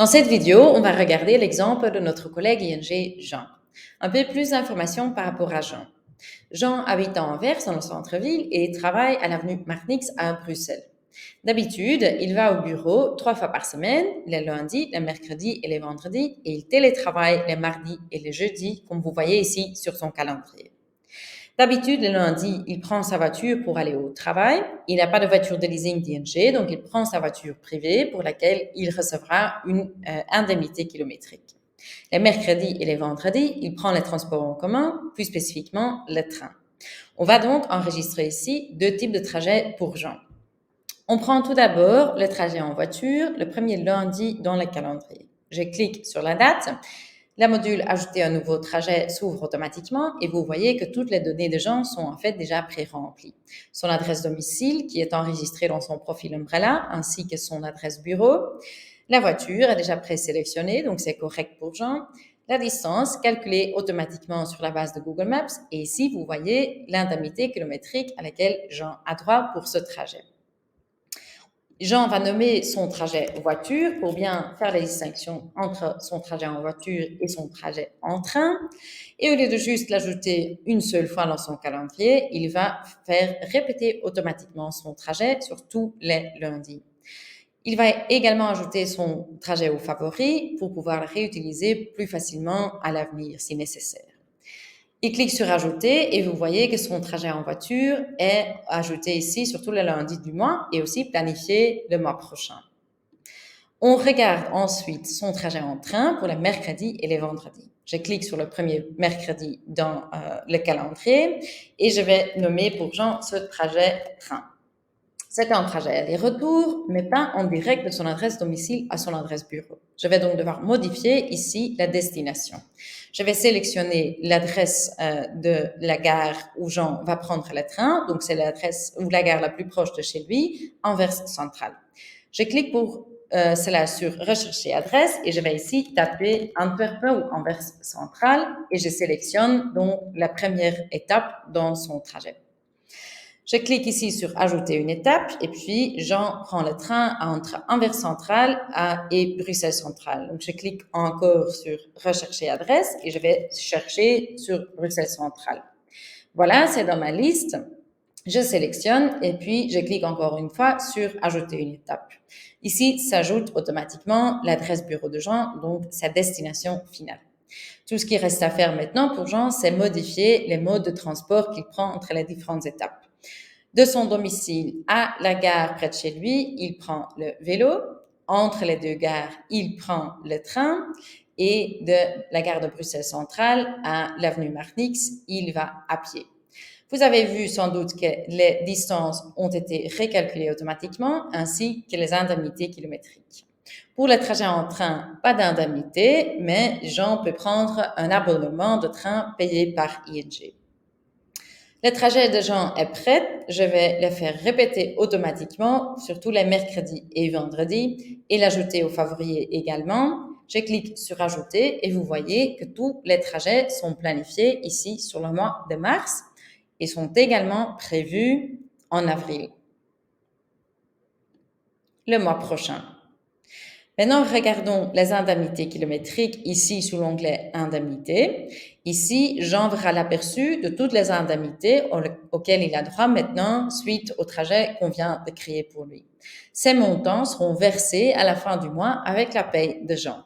Dans cette vidéo, on va regarder l'exemple de notre collègue ING Jean. Un peu plus d'informations par rapport à Jean. Jean habite à Anvers, dans le centre-ville, et travaille à l'avenue Marnix à Bruxelles. D'habitude, il va au bureau 3 fois par semaine, les lundis, les mercredis et les vendredis, et il télétravaille les mardis et les jeudis, comme vous voyez ici sur son calendrier. D'habitude, le lundi, il prend sa voiture pour aller au travail. Il n'a pas de voiture de leasing d'ING, donc il prend sa voiture privée pour laquelle il recevra une indemnité kilométrique. Les mercredis et les vendredis, il prend les transports en commun, plus spécifiquement le train. On va donc enregistrer ici 2 types de trajets pour Jean. On prend tout d'abord le trajet en voiture, le premier lundi dans le calendrier. Je clique sur la date. La module Ajouter un nouveau trajet s'ouvre automatiquement et vous voyez que toutes les données de Jean sont en fait déjà pré-remplies. Son adresse domicile qui est enregistrée dans son profil Umbrella ainsi que son adresse bureau. La voiture est déjà présélectionnée donc c'est correct pour Jean. La distance calculée automatiquement sur la base de Google Maps et ici vous voyez l'indemnité kilométrique à laquelle Jean a droit pour ce trajet. Jean va nommer son trajet voiture pour bien faire la distinction entre son trajet en voiture et son trajet en train. Et au lieu de juste l'ajouter une seule fois dans son calendrier, il va faire répéter automatiquement son trajet sur tous les lundis. Il va également ajouter son trajet aux favoris pour pouvoir le réutiliser plus facilement à l'avenir si nécessaire. Il clique sur Ajouter et vous voyez que son trajet en voiture est ajouté ici sur tous les lundis du mois et aussi planifié le mois prochain. On regarde ensuite son trajet en train pour les mercredis et les vendredis. Je clique sur le premier mercredi dans le calendrier et je vais nommer pour Jean ce trajet train. C'est un trajet aller-retour, mais pas en direct de son adresse domicile à son adresse bureau. Je vais donc devoir modifier ici la destination. Je vais sélectionner l'adresse de la gare où Jean va prendre le train, donc c'est l'adresse ou la gare la plus proche de chez lui, Anvers Central. Je clique pour cela sur Rechercher adresse et je vais ici taper Antwerpen ou Anvers Central et je sélectionne donc la première étape dans son trajet. Je clique ici sur Ajouter une étape et puis Jean prend le train entre Anvers Central et Bruxelles Central. Donc, je clique encore sur Rechercher adresse et je vais chercher sur Bruxelles Central. Voilà, c'est dans ma liste. Je sélectionne et puis je clique encore une fois sur Ajouter une étape. Ici, s'ajoute automatiquement l'adresse bureau de Jean, donc sa destination finale. Tout ce qui reste à faire maintenant pour Jean, c'est modifier les modes de transport qu'il prend entre les différentes étapes. De son domicile à la gare près de chez lui, il prend le vélo. Entre les 2 gares, il prend le train. Et de la gare de Bruxelles Centrale à l'avenue Marnix, il va à pied. Vous avez vu sans doute que les distances ont été récalculées automatiquement, ainsi que les indemnités kilométriques. Pour le trajet en train, pas d'indemnité, mais Jean peut prendre un abonnement de train payé par ING. Le trajet de Jean est prêt. Je vais le faire répéter automatiquement sur tous les mercredis et vendredis et l'ajouter aux favoris également. Je clique sur Ajouter et vous voyez que tous les trajets sont planifiés ici sur le mois de mars et sont également prévus en avril, le mois prochain. Maintenant, regardons les indemnités kilométriques ici sous l'onglet Indemnités. Ici, Jean verra l'aperçu de toutes les indemnités auxquelles il a droit maintenant suite au trajet qu'on vient de créer pour lui. Ces montants seront versés à la fin du mois avec la paye de Jean.